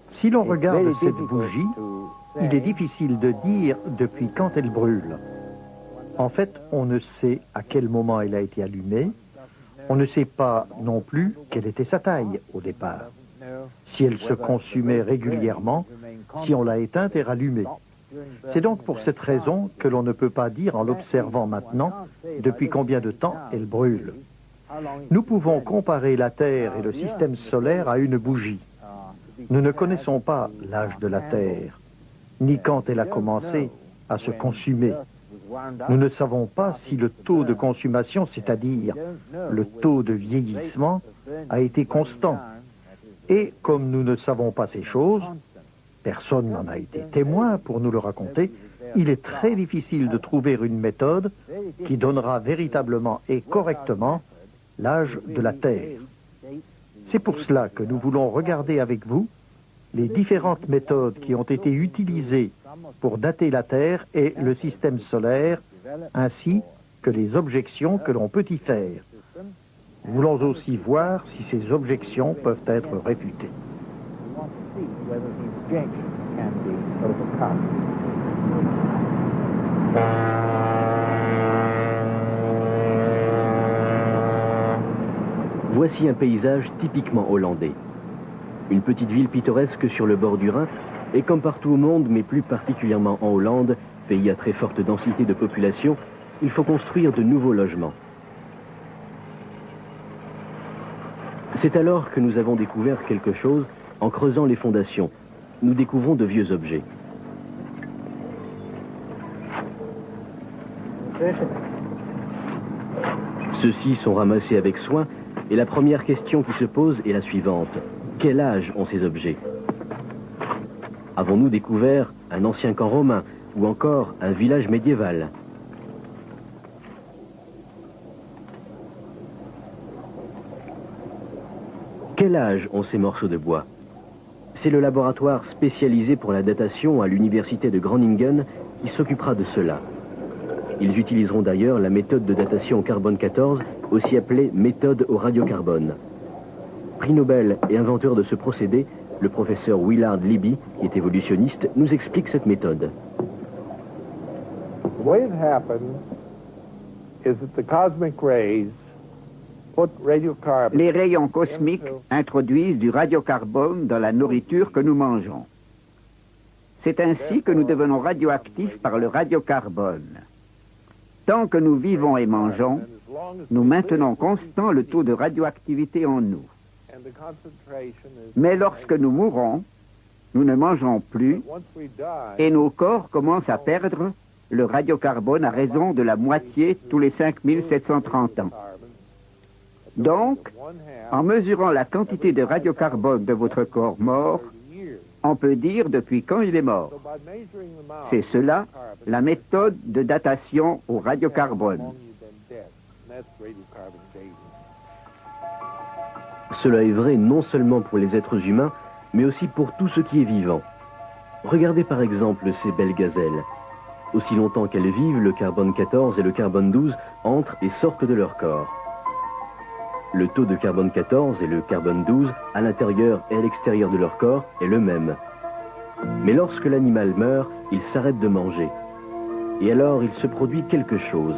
Si l'on regarde cette bougie, il est difficile de dire depuis quand elle brûle. En fait, on ne sait à quel moment elle a été allumée. On ne sait pas non plus quelle était sa taille au départ. Si elle se consumait régulièrement, si on l'a éteinte et rallumée. C'est donc pour cette raison que l'on ne peut pas dire en l'observant maintenant depuis combien de temps elle brûle. Nous pouvons comparer la Terre et le système solaire à une bougie. Nous ne connaissons pas l'âge de la Terre, ni quand elle a commencé à se consumer. Nous ne savons pas si le taux de consommation, c'est-à-dire le taux de vieillissement, a été constant. Et comme nous ne savons pas ces choses, personne n'en a été témoin pour nous le raconter, il est très difficile de trouver une méthode qui donnera véritablement et correctement l'âge de la Terre. C'est pour cela que nous voulons regarder avec vous les différentes méthodes qui ont été utilisées pour dater la Terre et le système solaire, ainsi que les objections que l'on peut y faire. Nous voulons aussi voir si ces objections peuvent être réfutées. Voici un paysage typiquement hollandais. Une petite ville pittoresque sur le bord du Rhin, et comme partout au monde, mais plus particulièrement en Hollande, pays à très forte densité de population, il faut construire de nouveaux logements. C'est alors que nous avons découvert quelque chose en creusant les fondations. Nous découvrons de vieux objets. Ceux-ci sont ramassés avec soin et la première question qui se pose est la suivante. Quel âge ont ces objets? Avons-nous découvert un ancien camp romain ou encore un village médiéval? Quel âge ont ces morceaux de bois? C'est le laboratoire spécialisé pour la datation à l'université de Groningen qui s'occupera de cela. Ils utiliseront d'ailleurs la méthode de datation au carbone 14, aussi appelée méthode au radiocarbone. Prix Nobel et inventeur de ce procédé, le professeur Willard Libby, qui est évolutionniste, nous explique cette méthode. Les rayons cosmiques introduisent du radiocarbone dans la nourriture que nous mangeons. C'est ainsi que nous devenons radioactifs par le radiocarbone. Tant que nous vivons et mangeons, nous maintenons constant le taux de radioactivité en nous. Mais lorsque nous mourons, nous ne mangeons plus et nos corps commencent à perdre le radiocarbone à raison de la moitié tous les 5730 ans. Donc, en mesurant la quantité de radiocarbone de votre corps mort, on peut dire depuis quand il est mort. C'est cela, la méthode de datation au radiocarbone. Cela est vrai non seulement pour les êtres humains, mais aussi pour tout ce qui est vivant. Regardez par exemple ces belles gazelles. Aussi longtemps qu'elles vivent, le carbone 14 et le carbone 12 entrent et sortent de leur corps. Le taux de carbone 14 et le carbone 12 à l'intérieur et à l'extérieur de leur corps est le même. Mais lorsque l'animal meurt, il s'arrête de manger. Et alors il se produit quelque chose.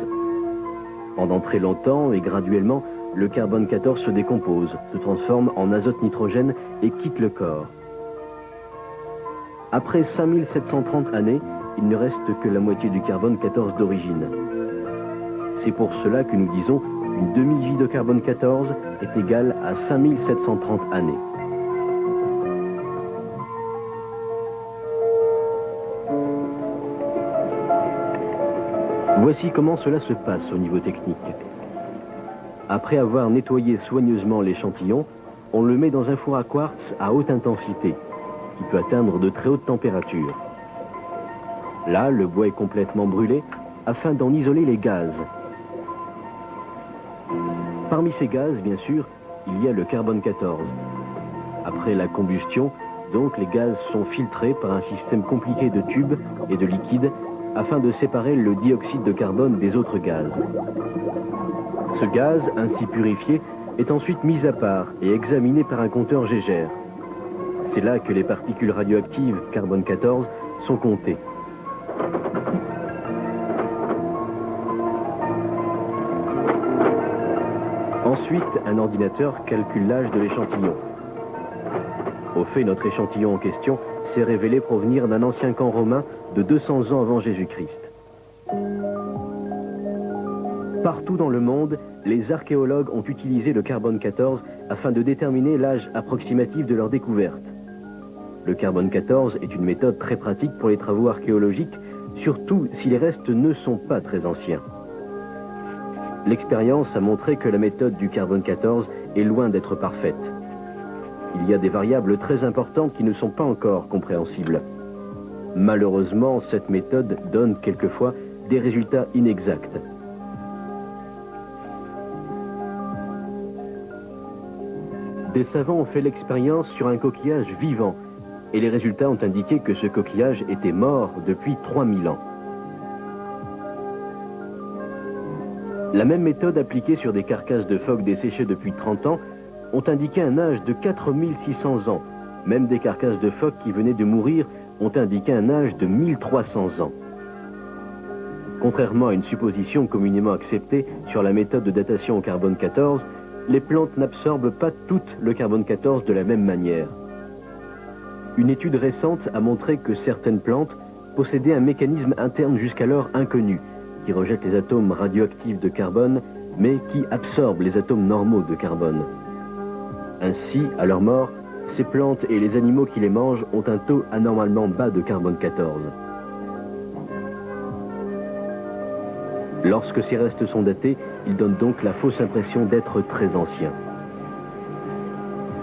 Pendant très longtemps et graduellement, le carbone 14 se décompose, se transforme en azote-nitrogène et quitte le corps. Après 5730 années, il ne reste que la moitié du carbone 14 d'origine. C'est pour cela que nous disons qu'une demi-vie de carbone 14 est égale à 5730 années. Voici comment cela se passe au niveau technique. Après avoir nettoyé soigneusement l'échantillon, on le met dans un four à quartz à haute intensité, qui peut atteindre de très hautes températures. Là, le bois est complètement brûlé afin d'en isoler les gaz. Parmi ces gaz, bien sûr, il y a le carbone 14. Après la combustion, donc, les gaz sont filtrés par un système compliqué de tubes et de liquides afin de séparer le dioxyde de carbone des autres gaz. Ce gaz, ainsi purifié, est ensuite mise à part et examinée par un compteur Geiger. C'est là que les particules radioactives carbone 14 sont comptées. Ensuite, un ordinateur calcule l'âge de l'échantillon. Au fait, notre échantillon en question s'est révélé provenir d'un ancien camp romain de 200 ans avant Jésus-Christ. Partout dans le monde, les archéologues ont utilisé le carbone 14 afin de déterminer l'âge approximatif de leur découverte. Le carbone 14 est une méthode très pratique pour les travaux archéologiques, surtout si les restes ne sont pas très anciens. L'expérience a montré que la méthode du carbone 14 est loin d'être parfaite. Il y a des variables très importantes qui ne sont pas encore compréhensibles. Malheureusement, cette méthode donne quelquefois des résultats inexacts. Des savants ont fait l'expérience sur un coquillage vivant et les résultats ont indiqué que ce coquillage était mort depuis 3000 ans. La même méthode appliquée sur des carcasses de phoques desséchées depuis 30 ans ont indiqué un âge de 4600 ans. Même des carcasses de phoques qui venaient de mourir ont indiqué un âge de 1300 ans. Contrairement à une supposition communément acceptée sur la méthode de datation au carbone 14, les plantes n'absorbent pas toutes le carbone 14 de la même manière. Une étude récente a montré que certaines plantes possédaient un mécanisme interne jusqu'alors inconnu, qui rejette les atomes radioactifs de carbone, mais qui absorbe les atomes normaux de carbone. Ainsi, à leur mort, ces plantes et les animaux qui les mangent ont un taux anormalement bas de carbone 14. Lorsque ces restes sont datés, ils donnent donc la fausse impression d'être très anciens.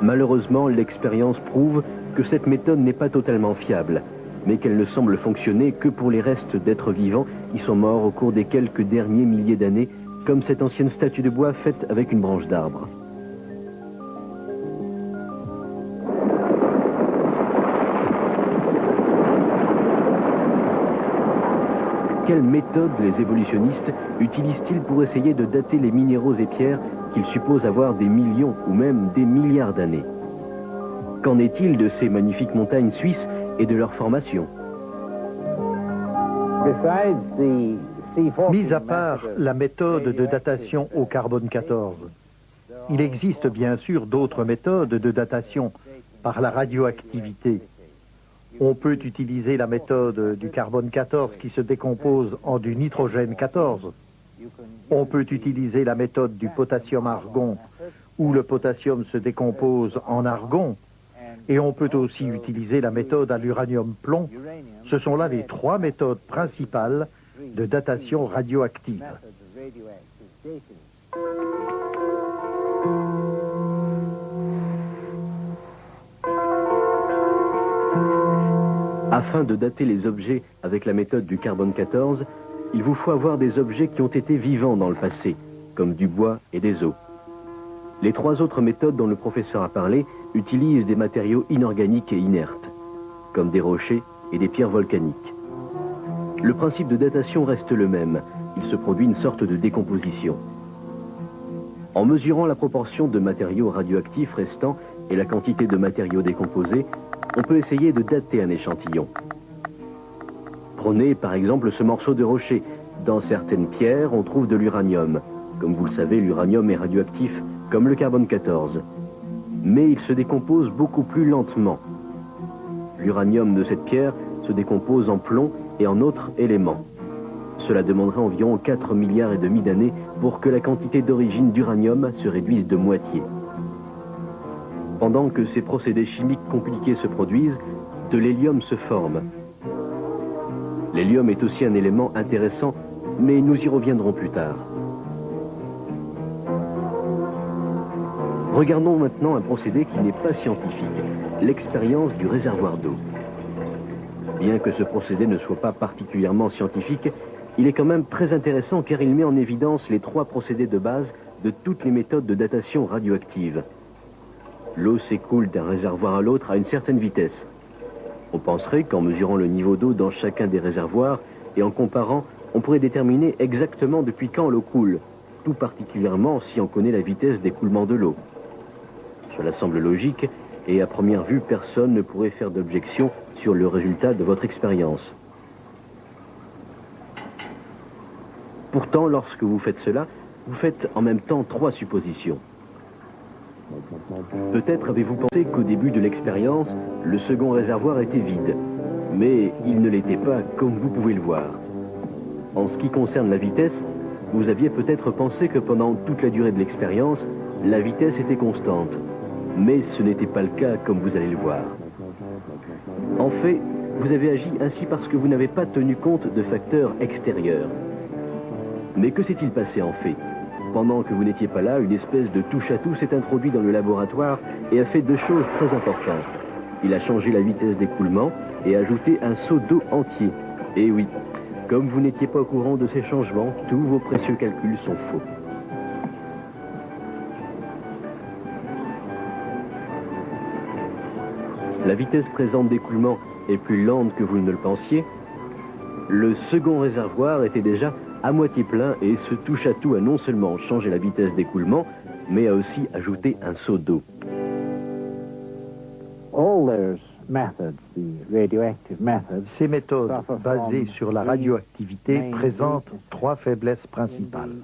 Malheureusement, l'expérience prouve que cette méthode n'est pas totalement fiable, mais qu'elle ne semble fonctionner que pour les restes d'êtres vivants qui sont morts au cours des quelques derniers milliers d'années, comme cette ancienne statue de bois faite avec une branche d'arbre. Quelle méthode les évolutionnistes utilisent-ils pour essayer de dater les minéraux et pierres qu'ils supposent avoir des millions ou même des milliards d'années? Qu'en est-il de ces magnifiques montagnes suisses et de leur formation? Mis à part la méthode de datation au carbone 14, il existe bien sûr d'autres méthodes de datation par la radioactivité. On peut utiliser la méthode du carbone 14 qui se décompose en du nitrogène 14. On peut utiliser la méthode du potassium-argon où le potassium se décompose en argon. Et on peut aussi utiliser la méthode à l'uranium-plomb. Ce sont là les trois méthodes principales de datation radioactive. Afin de dater les objets avec la méthode du carbone 14, il vous faut avoir des objets qui ont été vivants dans le passé, comme du bois et des os. Les trois autres méthodes dont le professeur a parlé utilisent des matériaux inorganiques et inertes, comme des rochers et des pierres volcaniques. Le principe de datation reste le même, il se produit une sorte de décomposition. En mesurant la proportion de matériaux radioactifs restants et la quantité de matériaux décomposés, on peut essayer de dater un échantillon. Prenez par exemple ce morceau de rocher. Dans certaines pierres, on trouve de l'uranium. Comme vous le savez, l'uranium est radioactif, comme le carbone 14. Mais il se décompose beaucoup plus lentement. L'uranium de cette pierre se décompose en plomb et en autres éléments. Cela demanderait environ 4,5 milliards d'années pour que la quantité d'origine d'uranium se réduise de moitié. Pendant que ces procédés chimiques compliqués se produisent, de l'hélium se forme. L'hélium est aussi un élément intéressant, mais nous y reviendrons plus tard. Regardons maintenant un procédé qui n'est pas scientifique, l'expérience du réservoir d'eau. Bien que ce procédé ne soit pas particulièrement scientifique, il est quand même très intéressant car il met en évidence les trois procédés de base de toutes les méthodes de datation radioactive. L'eau s'écoule d'un réservoir à l'autre à une certaine vitesse. On penserait qu'en mesurant le niveau d'eau dans chacun des réservoirs et en comparant, on pourrait déterminer exactement depuis quand l'eau coule. tout particulièrement si on connaît la vitesse d'écoulement de l'eau. Cela semble logique, et à première vue, personne ne pourrait faire d'objection sur le résultat de votre expérience. Pourtant, lorsque vous faites cela, vous faites en même temps 3 suppositions. Peut-être avez-vous pensé qu'au début de l'expérience, le second réservoir était vide, mais il ne l'était pas comme vous pouvez le voir. En ce qui concerne la vitesse, vous aviez peut-être pensé que pendant toute la durée de l'expérience, la vitesse était constante, mais ce n'était pas le cas comme vous allez le voir. En fait, vous avez agi ainsi parce que vous n'avez pas tenu compte de facteurs extérieurs. Mais que s'est-il passé en fait? Pendant que vous n'étiez pas là, une espèce de touche-à-tout s'est introduit dans le laboratoire et a fait 2 choses très importantes. Il a changé la vitesse d'écoulement et ajouté un seau d'eau entier. Et oui, comme vous n'étiez pas au courant de ces changements, tous vos précieux calculs sont faux. La vitesse présente d'écoulement est plus lente que vous ne le pensiez. Le second réservoir était déjà à moitié plein et ce touche-à-tout a non seulement changé la vitesse d'écoulement, mais a aussi ajouté un seau d'eau. Ces méthodes basées sur la radioactivité présentent 3 faiblesses principales.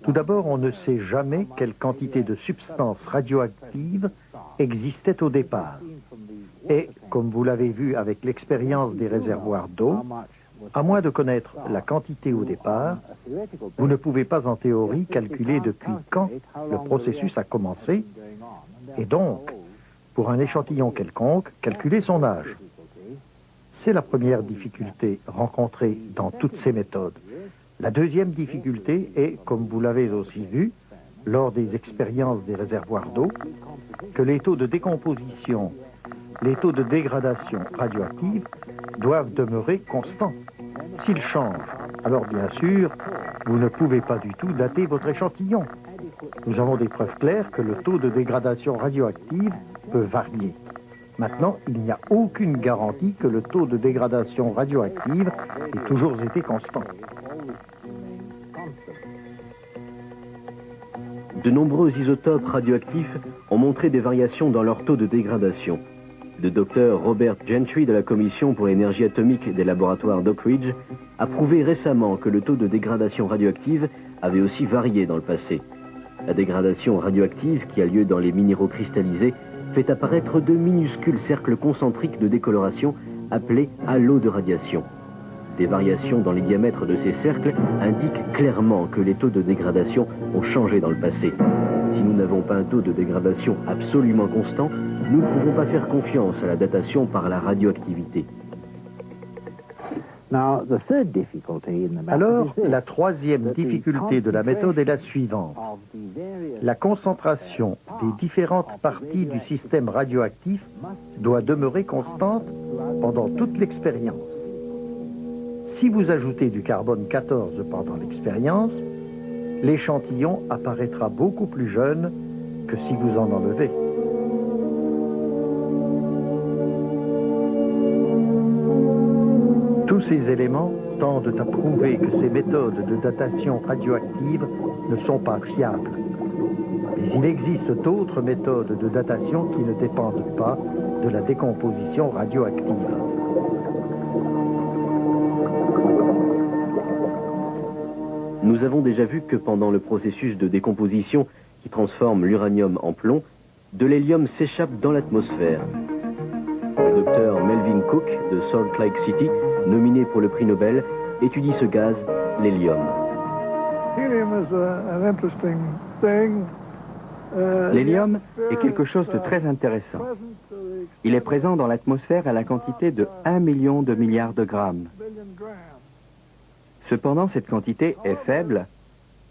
Tout d'abord, on ne sait jamais quelle quantité de substances radioactives existait au départ. Et, comme vous l'avez vu avec l'expérience des réservoirs d'eau, à moins de connaître la quantité au départ, vous ne pouvez pas en théorie calculer depuis quand le processus a commencé, et donc, pour un échantillon quelconque, calculer son âge. C'est la première difficulté rencontrée dans toutes ces méthodes. La deuxième difficulté est, comme vous l'avez aussi vu, lors des expériences des réservoirs d'eau, que les taux de décomposition, les taux de dégradation radioactive doivent demeurer constants. S'ils changent, alors bien sûr, vous ne pouvez pas du tout dater votre échantillon. Nous avons des preuves claires que le taux de dégradation radioactive peut varier. Maintenant, il n'y a aucune garantie que le taux de dégradation radioactive ait toujours été constant. De nombreux isotopes radioactifs ont montré des variations dans leur taux de dégradation. Le docteur Robert Gentry de la Commission pour l'énergie atomique des laboratoires d'Oak Ridge a prouvé récemment que le taux de dégradation radioactive avait aussi varié dans le passé. La dégradation radioactive qui a lieu dans les minéraux cristallisés fait apparaître de minuscules cercles concentriques de décoloration appelés halos de radiation. Des variations dans les diamètres de ces cercles indiquent clairement que les taux de dégradation ont changé dans le passé. Si nous n'avons pas un taux de dégradation absolument constant, nous ne pouvons pas faire confiance à la datation par la radioactivité. Alors, la troisième difficulté de la méthode est la suivante. La concentration des différentes parties du système radioactif doit demeurer constante pendant toute l'expérience. Si vous ajoutez du carbone 14 pendant l'expérience, l'échantillon apparaîtra beaucoup plus jeune que si vous en enlevez. Tous ces éléments tendent à prouver que ces méthodes de datation radioactive ne sont pas fiables. Mais il existe d'autres méthodes de datation qui ne dépendent pas de la décomposition radioactive. Nous avons déjà vu que pendant le processus de décomposition qui transforme l'uranium en plomb, de l'hélium s'échappe dans l'atmosphère. Le docteur Melvin Cook de Salt Lake City, nominé pour le prix Nobel, étudie ce gaz, l'hélium. L'hélium est quelque chose de très intéressant. Il est présent dans l'atmosphère à la quantité de 1 million de milliards de grammes. Cependant, cette quantité est faible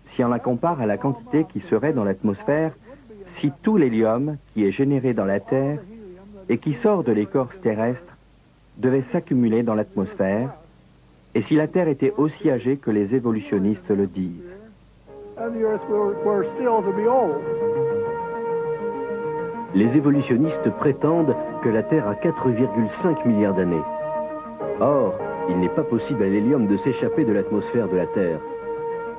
si on la compare à la quantité qui serait dans l'atmosphère si tout l'hélium qui est généré dans la Terre et qui sort de l'écorce terrestre devait s'accumuler dans l'atmosphère et si la Terre était aussi âgée que les évolutionnistes le disent. Les évolutionnistes prétendent que la Terre a 4,5 milliards d'années. Or, il n'est pas possible à l'hélium de s'échapper de l'atmosphère de la Terre.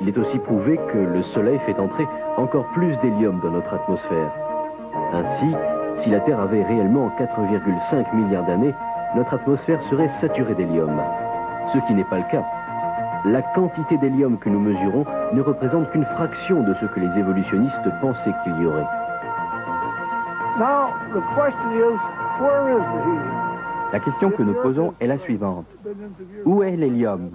Il est aussi prouvé que le Soleil fait entrer encore plus d'hélium dans notre atmosphère. Ainsi, si la Terre avait réellement 4,5 milliards d'années, notre atmosphère serait saturée d'hélium. Ce qui n'est pas le cas. La quantité d'hélium que nous mesurons ne représente qu'une fraction de ce que les évolutionnistes pensaient qu'il y aurait. La question que nous posons est la suivante. Où est l'hélium?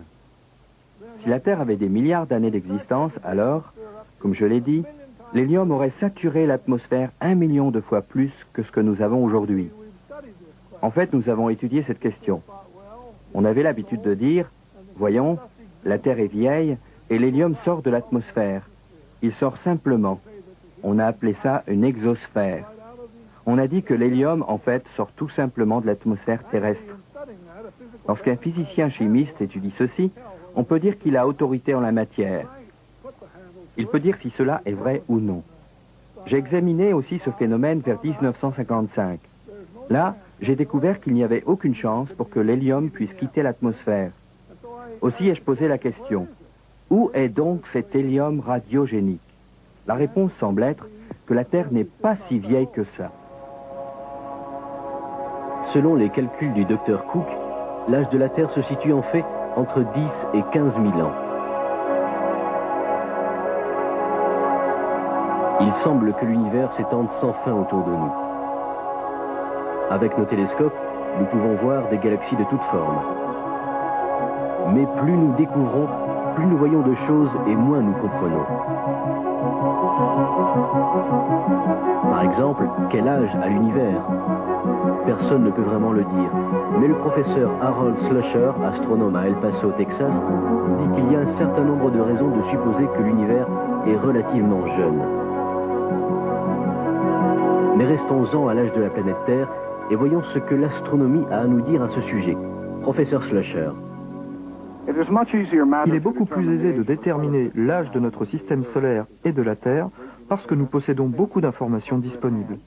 Si la Terre avait des milliards d'années d'existence, alors, comme je l'ai dit, l'hélium aurait saturé l'atmosphère 1 million de fois plus que ce que nous avons aujourd'hui. En fait, nous avons étudié cette question. On avait l'habitude de dire, voyons, la Terre est vieille et l'hélium sort de l'atmosphère. Il sort simplement. On a appelé ça une exosphère. On a dit que l'hélium, en fait, sort tout simplement de l'atmosphère terrestre. Lorsqu'un physicien chimiste étudie ceci, on peut dire qu'il a autorité en la matière. Il peut dire si cela est vrai ou non. J'ai examiné aussi ce phénomène vers 1955. Là, j'ai découvert qu'il n'y avait aucune chance pour que l'hélium puisse quitter l'atmosphère. Aussi ai-je posé la question, où est donc cet hélium radiogénique? La réponse semble être que la Terre n'est pas si vieille que ça. Selon les calculs du Dr Cook, l'âge de la Terre se situe en fait entre 10 et 15 000 ans. Il semble que l'univers s'étende sans fin autour de nous. Avec nos télescopes, nous pouvons voir des galaxies de toutes formes. Mais plus nous découvrons, plus nous voyons de choses et moins nous comprenons. Par exemple, quel âge a l'univers? Personne ne peut vraiment le dire, mais le professeur Harold Slusher, astronome à El Paso, Texas, dit qu'il y a un certain nombre de raisons de supposer que l'univers est relativement jeune. Mais restons-en à l'âge de la planète Terre et voyons ce que l'astronomie a à nous dire à ce sujet. Professeur Slusher. Il est beaucoup plus aisé de déterminer l'âge de notre système solaire et de la Terre parce que nous possédons beaucoup d'informations disponibles.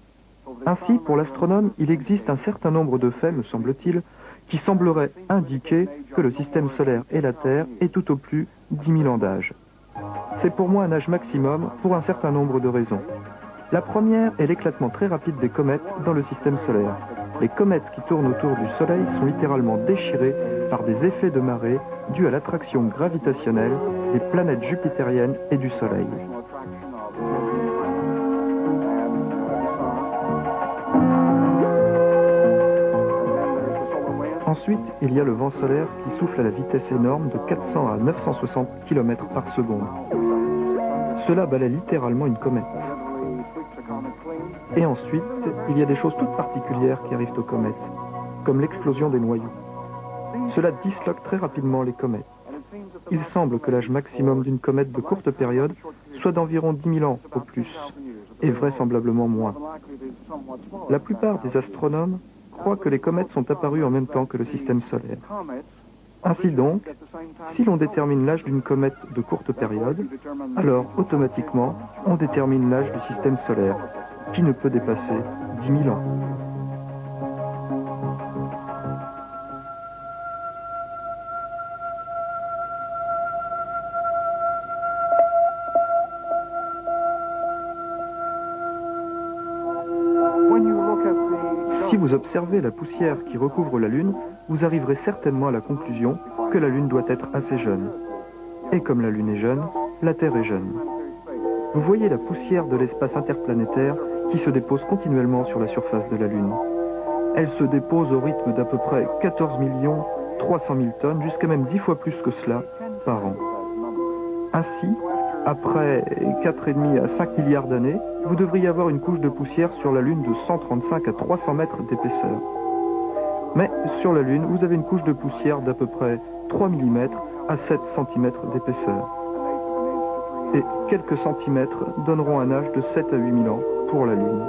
Ainsi, pour l'astronome, il existe un certain nombre de faits, me semble-t-il, qui sembleraient indiquer que le système solaire et la Terre aient tout au plus 10 000 ans d'âge. C'est pour moi un âge maximum pour un certain nombre de raisons. La première est l'éclatement très rapide des comètes dans le système solaire. Les comètes qui tournent autour du Soleil sont littéralement déchirées par des effets de marée dus à l'attraction gravitationnelle des planètes jupitériennes et du Soleil. Ensuite, il y a le vent solaire qui souffle à la vitesse énorme de 400 à 960 km par seconde. Cela balaie littéralement une comète. Et ensuite, il y a des choses toutes particulières qui arrivent aux comètes, comme l'explosion des noyaux. Cela disloque très rapidement les comètes. Il semble que l'âge maximum d'une comète de courte période soit d'environ 10 000 ans au plus, et vraisemblablement moins. La plupart des astronomes croient que les comètes sont apparues en même temps que le système solaire. Ainsi donc, si l'on détermine l'âge d'une comète de courte période, alors automatiquement, on détermine l'âge du système solaire, qui ne peut dépasser 10 000 ans. Si vous observez la poussière qui recouvre la Lune, vous arriverez certainement à la conclusion que la Lune doit être assez jeune. Et comme la Lune est jeune, la Terre est jeune. Vous voyez la poussière de l'espace interplanétaire qui se dépose continuellement sur la surface de la Lune. Elle se dépose au rythme d'à peu près 14 300 000 tonnes, jusqu'à même 10 fois plus que cela par an. Ainsi, après 4,5 à 5 milliards d'années, vous devriez avoir une couche de poussière sur la Lune de 135 à 300 mètres d'épaisseur. Mais sur la Lune, vous avez une couche de poussière d'à peu près 3 mm à 7 cm d'épaisseur. Et quelques centimètres donneront un âge de 7 à 8 000 ans pour la Lune.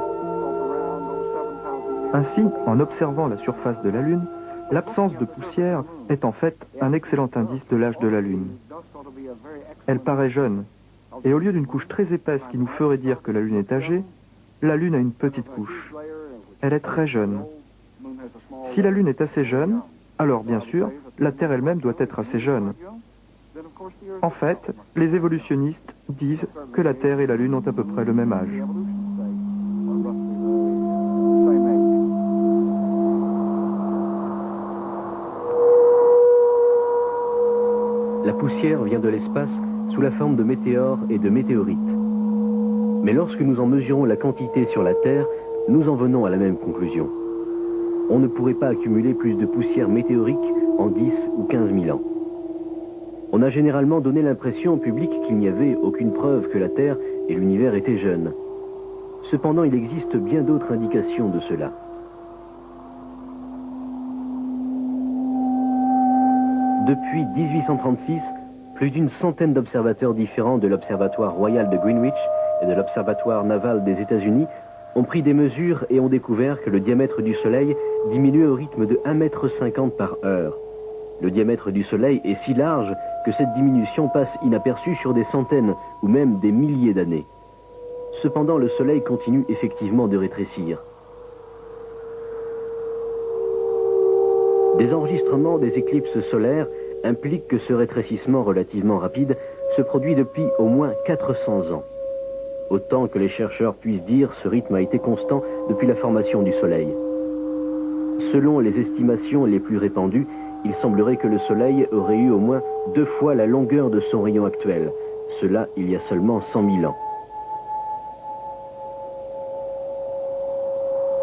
Ainsi, en observant la surface de la Lune, l'absence de poussière est en fait un excellent indice de l'âge de la Lune. Elle paraît jeune, et au lieu d'une couche très épaisse qui nous ferait dire que la Lune est âgée, la Lune a une petite couche. Elle est très jeune. Si la Lune est assez jeune, alors bien sûr, la Terre elle-même doit être assez jeune. En fait, les évolutionnistes disent que la Terre et la Lune ont à peu près le même âge. La poussière vient de l'espace sous la forme de météores et de météorites. Mais lorsque nous en mesurons la quantité sur la Terre, nous en venons à la même conclusion. On ne pourrait pas accumuler plus de poussière météorique en 10 ou 15 000 ans. On a généralement donné l'impression au public qu'il n'y avait aucune preuve que la Terre et l'univers étaient jeunes. Cependant, il existe bien d'autres indications de cela. Depuis 1836, plus d'une centaine d'observateurs différents de l'Observatoire royal de Greenwich et de l'Observatoire naval des États-Unis ont pris des mesures et ont découvert que le diamètre du Soleil diminuait au rythme de 1,50 m par heure. Le diamètre du Soleil est si large que cette diminution passe inaperçue sur des centaines ou même des milliers d'années. Cependant, le Soleil continue effectivement de rétrécir. Des enregistrements des éclipses solaires impliquent que ce rétrécissement relativement rapide se produit depuis au moins 400 ans. Autant que les chercheurs puissent dire, ce rythme a été constant depuis la formation du Soleil. Selon les estimations les plus répandues, il semblerait que le Soleil aurait eu au moins 2 fois la longueur de son rayon actuel. Cela il y a seulement 100 000 ans.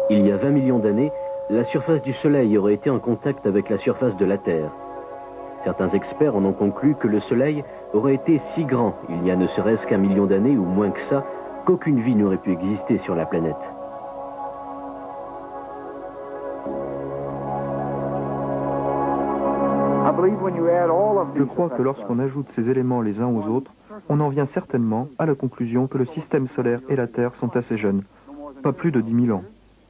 Il y a 20 millions d'années, la surface du Soleil aurait été en contact avec la surface de la Terre. Certains experts en ont conclu que le Soleil aurait été si grand, il y a ne serait-ce qu'un million d'années ou moins que ça, qu'aucune vie n'aurait pu exister sur la planète. Je crois que lorsqu'on ajoute ces éléments les uns aux autres, on en vient certainement à la conclusion que le système solaire et la Terre sont assez jeunes, pas plus de 10 000 ans.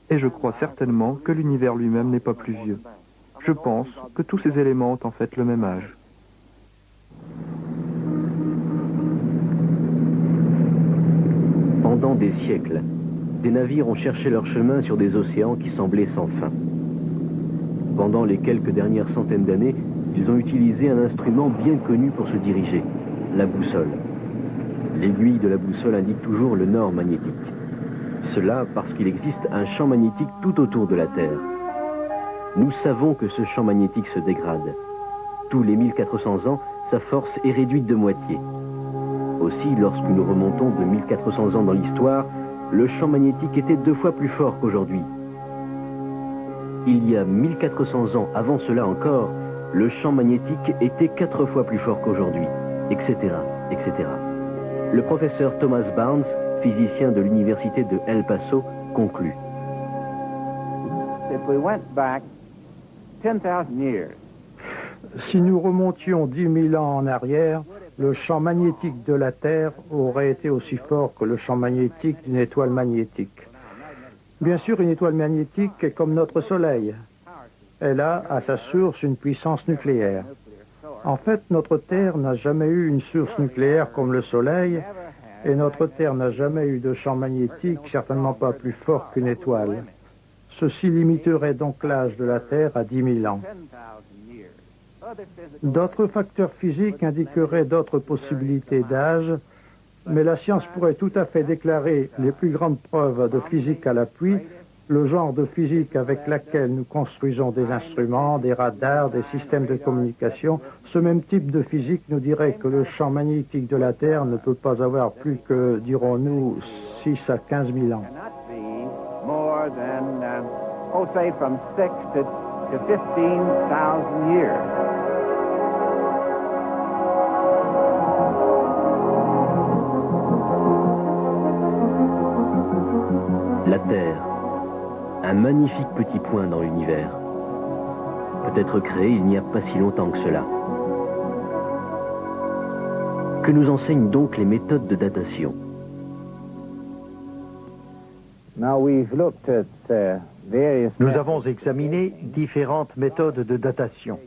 Et je crois certainement que l'univers lui-même n'est pas plus vieux. Je pense que tous ces éléments ont en fait le même âge. Pendant des siècles, des navires ont cherché leur chemin sur des océans qui semblaient sans fin. Pendant les quelques dernières centaines d'années, ils ont utilisé un instrument bien connu pour se diriger, la boussole. L'aiguille de la boussole indique toujours le nord magnétique. Cela parce qu'il existe un champ magnétique tout autour de la Terre. Nous savons que ce champ magnétique se dégrade. Tous les 1400 ans, sa force est réduite de moitié. Aussi, lorsque nous remontons de 1400 ans dans l'histoire, le champ magnétique était 2 fois plus fort qu'aujourd'hui. Il y a 1400 ans avant cela encore, le champ magnétique était 4 fois plus fort qu'aujourd'hui, etc., etc. Le professeur Thomas Barnes, physicien de l'université de El Paso, conclut. Si nous remontions 10 000 ans en arrière, le champ magnétique de la Terre aurait été aussi fort que le champ magnétique d'une étoile magnétique. Bien sûr, une étoile magnétique est comme notre Soleil. Elle a à sa source une puissance nucléaire. En fait, notre Terre n'a jamais eu une source nucléaire comme le Soleil, et notre Terre n'a jamais eu de champ magnétique, certainement pas plus fort qu'une étoile. Ceci limiterait donc l'âge de la Terre à 10 000 ans. D'autres facteurs physiques indiqueraient d'autres possibilités d'âge, mais la science pourrait tout à fait déclarer les plus grandes preuves de physique à l'appui, le genre de physique avec laquelle nous construisons des instruments, des radars, des systèmes de communication. Ce même type de physique nous dirait que le champ magnétique de la Terre ne peut pas avoir plus que, dirons-nous, 6 à 15 000 ans. La Terre, un magnifique petit point dans l'univers, peut-être créé il n'y a pas si longtemps que cela. Que nous enseignent donc les méthodes de datation? Nous avons examiné différentes méthodes de datation.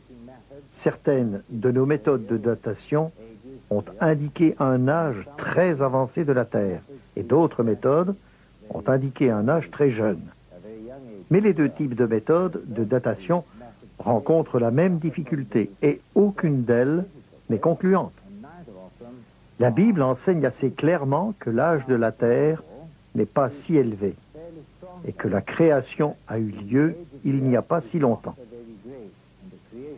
Certaines de nos méthodes de datation ont indiqué un âge très avancé de la Terre, et d'autres méthodes ont indiqué un âge très jeune. Mais les deux types de méthodes de datation rencontrent la même difficulté, et aucune d'elles n'est concluante. La Bible enseigne assez clairement que l'âge de la Terre n'est pas si élevé et que la création a eu lieu il n'y a pas si longtemps.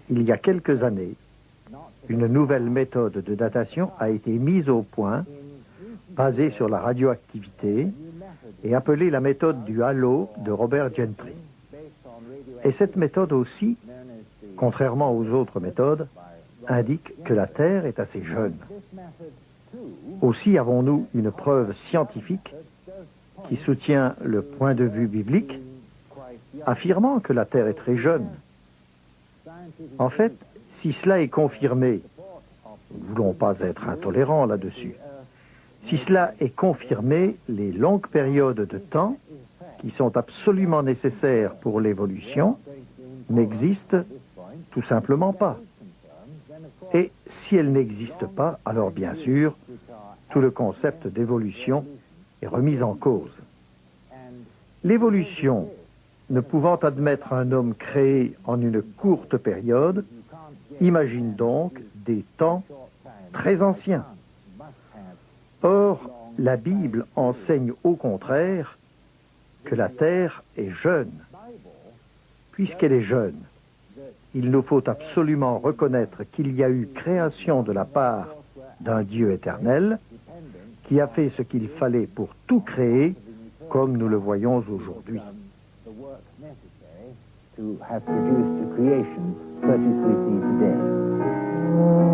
Il y a quelques années, une nouvelle méthode de datation a été mise au point, basée sur la radioactivité et appelée la méthode du halo de Robert Gentry. Et cette méthode aussi, contrairement aux autres méthodes, indique que la Terre est assez jeune. Aussi avons-nous une preuve scientifique qui soutient le point de vue biblique, affirmant que la Terre est très jeune. En fait, si cela est confirmé, nous ne voulons pas être intolérants là-dessus, si cela est confirmé, les longues périodes de temps qui sont absolument nécessaires pour l'évolution n'existent tout simplement pas. Et si elles n'existent pas, alors bien sûr, tout le concept d'évolution est remis en cause. L'évolution, ne pouvant admettre un homme créé en une courte période, imagine donc des temps très anciens. Or, la Bible enseigne au contraire que la Terre est jeune. Puisqu'elle est jeune, il nous faut absolument reconnaître qu'il y a eu création de la part d'un Dieu éternel qui a fait ce qu'il fallait pour tout créer comme nous le voyons aujourd'hui. To have produced a creation such as we see today.